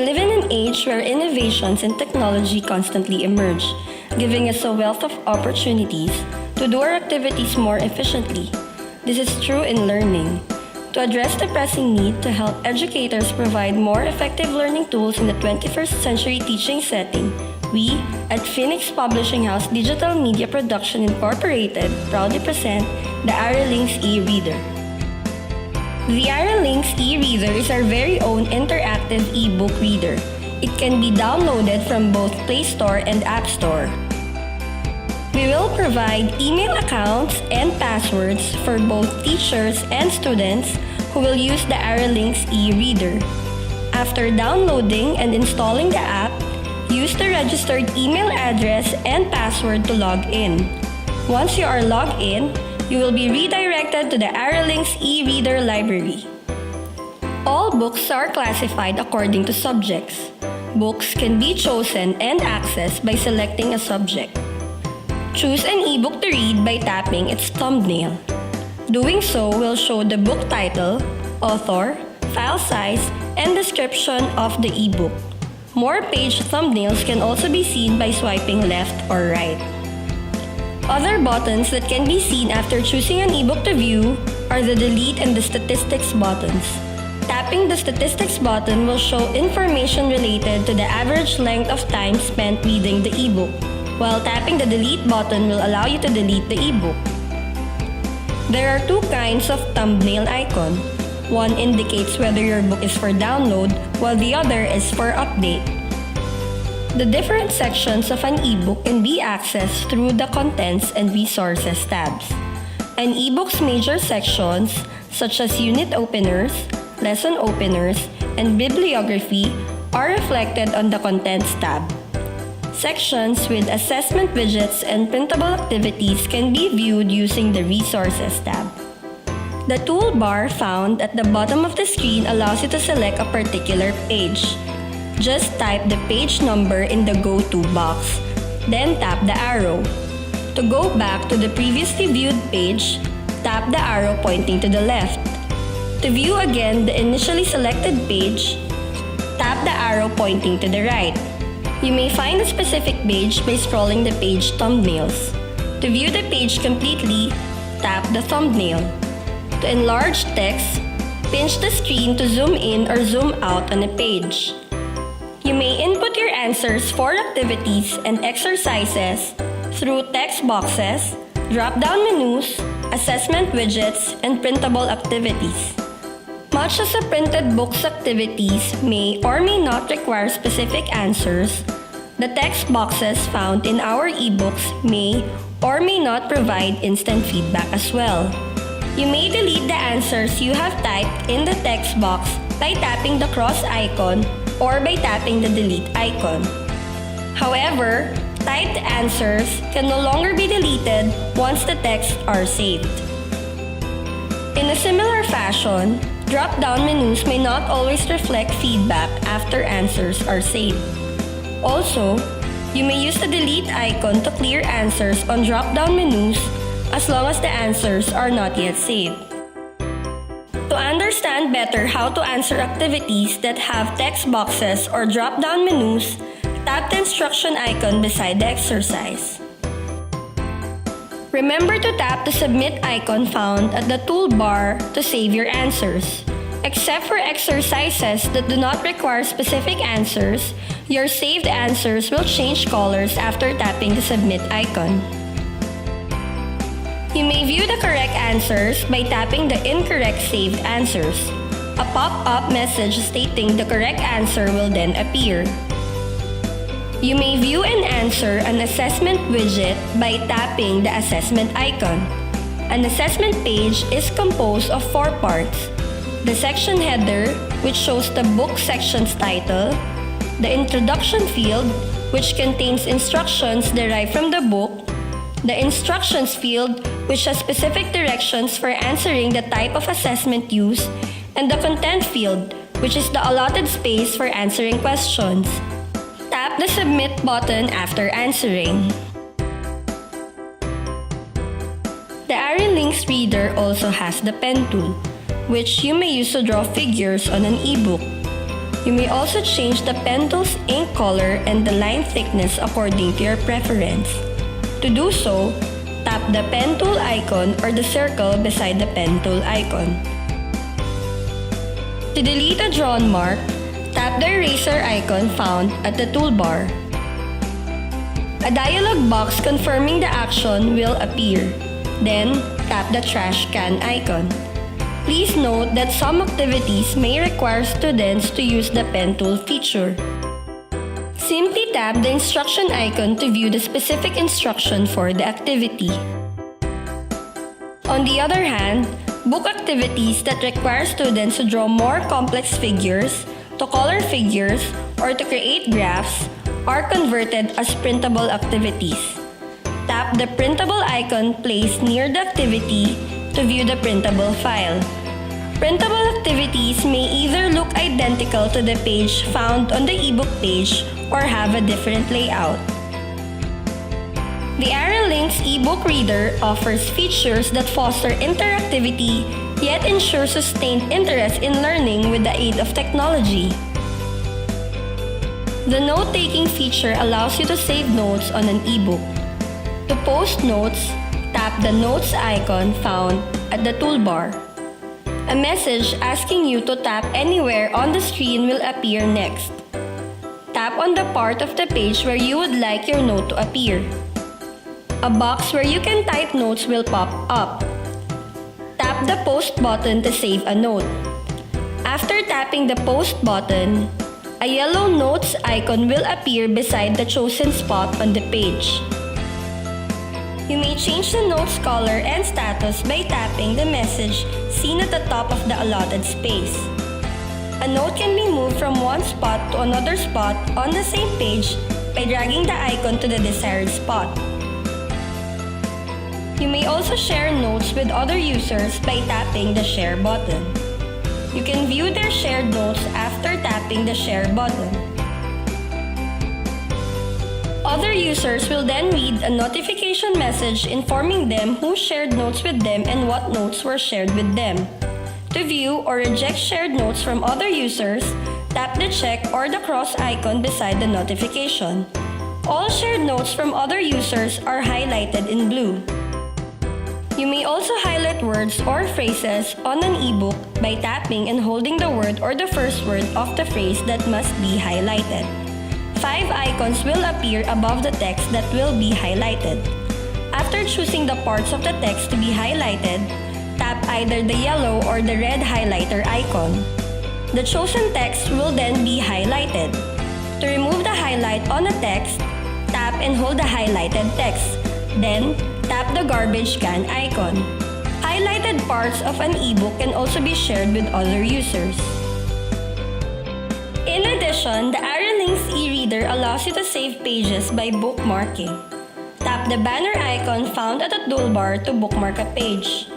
We live in an age where innovations in technology constantly emerge, giving us a wealth of opportunities to do our activities more efficiently. This is true in learning. To address the pressing need to help educators provide more effective learning tools in the 21st century teaching setting, we at Phoenix Publishing House Digital Media Production Incorporated proudly present the Aralinks eReader. The Aralinks eReader is our very own interactive e-book reader. It can be downloaded from both Play Store and App Store. We will provide email accounts and passwords for both teachers and students who will use the Aralinks e-reader. After downloading and installing the app, use the registered email address and password to log in. Once you are logged in, you will be redirected to the Aralinks e-reader library. All books are classified according to subjects. Books can be chosen and accessed by selecting a subject. Choose an ebook to read by tapping its thumbnail. Doing so will show the book title, author, file size, and description of the ebook. More page thumbnails can also be seen by swiping left or right. Other buttons that can be seen after choosing an ebook to view are the Delete and the Statistics buttons. Tapping the Statistics button will show information related to the average length of time spent reading the ebook, while tapping the Delete button will allow you to delete the ebook. There are two kinds of thumbnail icon. One indicates whether your book is for download, while the other is for update. The different sections of an ebook can be accessed through the Contents and Resources tabs. An ebook's major sections, such as unit openers, lesson openers, and bibliography, are reflected on the Contents tab. Sections with assessment widgets and printable activities can be viewed using the Resources tab. The toolbar found at the bottom of the screen allows you to select a particular page. Just type the page number in the Go To box, then tap the arrow. To go back to the previously viewed page, tap the arrow pointing to the left. To view again the initially selected page, tap the arrow pointing to the right. You may find a specific page by scrolling the page thumbnails. To view the page completely, tap the thumbnail. To enlarge text, pinch the screen to zoom in or zoom out on a page. You may input your answers for activities and exercises through text boxes, drop-down menus, assessment widgets, and printable activities. Much as a printed book's activities may or may not require specific answers, the text boxes found in our ebooks may or may not provide instant feedback as well. You may delete the answers you have typed in the text box by tapping the cross icon or by tapping the delete icon. However, typed answers can no longer be deleted once the texts are saved. In a similar fashion, drop-down menus may not always reflect feedback after answers are saved. Also, you may use the delete icon to clear answers on drop-down menus as long as the answers are not yet saved. To understand better how to answer activities that have text boxes or drop-down menus, tap the instruction icon beside the exercise. Remember to tap the submit icon found at the toolbar to save your answers. Except for exercises that do not require specific answers, your saved answers will change colors after tapping the submit icon. You may view the correct answers by tapping the incorrect saved answers. A pop-up message stating the correct answer will then appear. You may view and answer an assessment widget by tapping the assessment icon. An assessment page is composed of 4 parts: the section header, which shows the book section's title, the introduction field, which contains instructions derived from the book, the instructions field, which has specific directions for answering the type of assessment used, and the content field, which is the allotted space for answering questions. Tap the submit button after answering. The Aralinks reader also has the pen tool, which you may use to draw figures on an ebook. You may also change the pen tool's ink color and the line thickness according to your preference. To do so, tap the pen tool icon or the circle beside the pen tool icon. To delete a drawn mark, tap the eraser icon found at the toolbar. A dialog box confirming the action will appear. Then, tap the trash can icon. Please note that some activities may require students to use the pen tool feature. Simply tap the instruction icon to view the specific instruction for the activity. On the other hand, book activities that require students to draw more complex figures, to color figures, or to create graphs are converted as printable activities. Tap the printable icon placed near the activity to view the printable file. Printable activities may either look identical to the page found on the ebook page or have a different layout. The Aralinks ebook reader offers features that foster interactivity yet ensure sustained interest in learning with the aid of technology. The note-taking feature allows you to save notes on an ebook. To post notes, tap the Notes icon found at the toolbar. A message asking you to tap anywhere on the screen will appear next. Tap on the part of the page where you would like your note to appear. A box where you can type notes will pop up. Tap the Post button to save a note. After tapping the Post button, a yellow Notes icon will appear beside the chosen spot on the page. You may change the note's color and status by tapping the message seen at the top of the allotted space. A note can be moved from one spot to another spot on the same page by dragging the icon to the desired spot. You may also share notes with other users by tapping the Share button. You can view their shared notes after tapping the Share button. Other users will then read a notification message informing them who shared notes with them and what notes were shared with them. To view or reject shared notes from other users, tap the check or the cross icon beside the notification. All shared notes from other users are highlighted in blue. You may also highlight words or phrases on an ebook by tapping and holding the word or the first word of the phrase that must be highlighted. 5 icons will appear above the text that will be highlighted. After choosing the parts of the text to be highlighted, tap either the yellow or the red highlighter icon. The chosen text will then be highlighted. To remove the highlight on a text, tap and hold the highlighted text. Then, tap the garbage can icon. Highlighted parts of an ebook can also be shared with other users. In addition, the Aralinks eReader allows you to save pages by bookmarking. Tap the banner icon found at the toolbar to bookmark a page.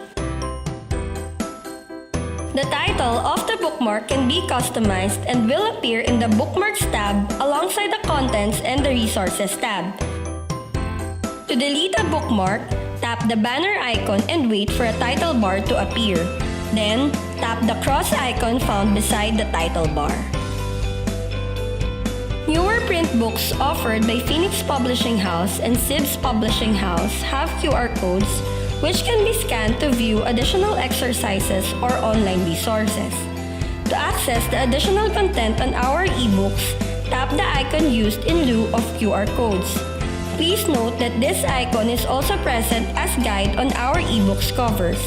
The title of the bookmark can be customized and will appear in the Bookmarks tab alongside the Contents and the Resources tab. To delete a bookmark, tap the banner icon and wait for a title bar to appear. Then, tap the cross icon found beside the title bar. Newer print books offered by Phoenix Publishing House and Sibs Publishing House have QR codes which can be scanned to view additional exercises or online resources. To access the additional content on our ebooks, tap the icon used in lieu of QR codes. Please note that this icon is also present as guide on our ebooks covers.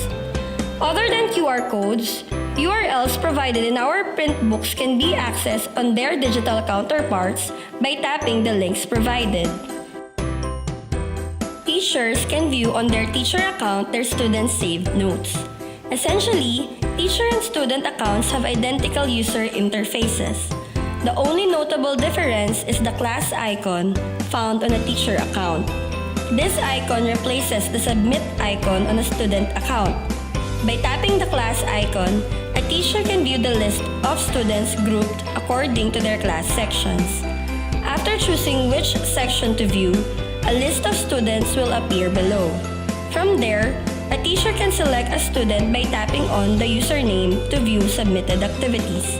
Other than QR codes, URLs provided in our print books can be accessed on their digital counterparts by tapping the links provided. Teachers can view on their teacher account their students' saved notes. Essentially, teacher and student accounts have identical user interfaces. The only notable difference is the class icon found on a teacher account. This icon replaces the submit icon on a student account. By tapping the class icon, a teacher can view the list of students grouped according to their class sections. After choosing which section to view, a list of students will appear below. From there, a teacher can select a student by tapping on the username to view submitted activities.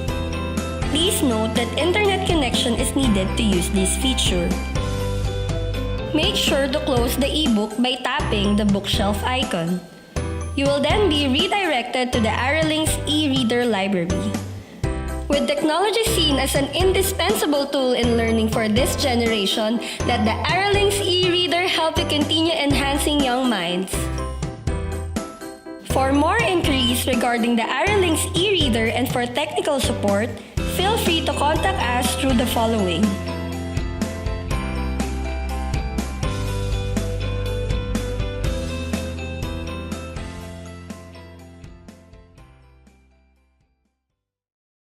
Please note that internet connection is needed to use this feature. Make sure to close the ebook by tapping the bookshelf icon. You will then be redirected to the Aralinks eReader library. With technology seen as an indispensable tool in learning for this generation, let the Aralinks eReader help you continue enhancing young minds. For more inquiries regarding the Aralinks eReader and for technical support, feel free to contact us through the following.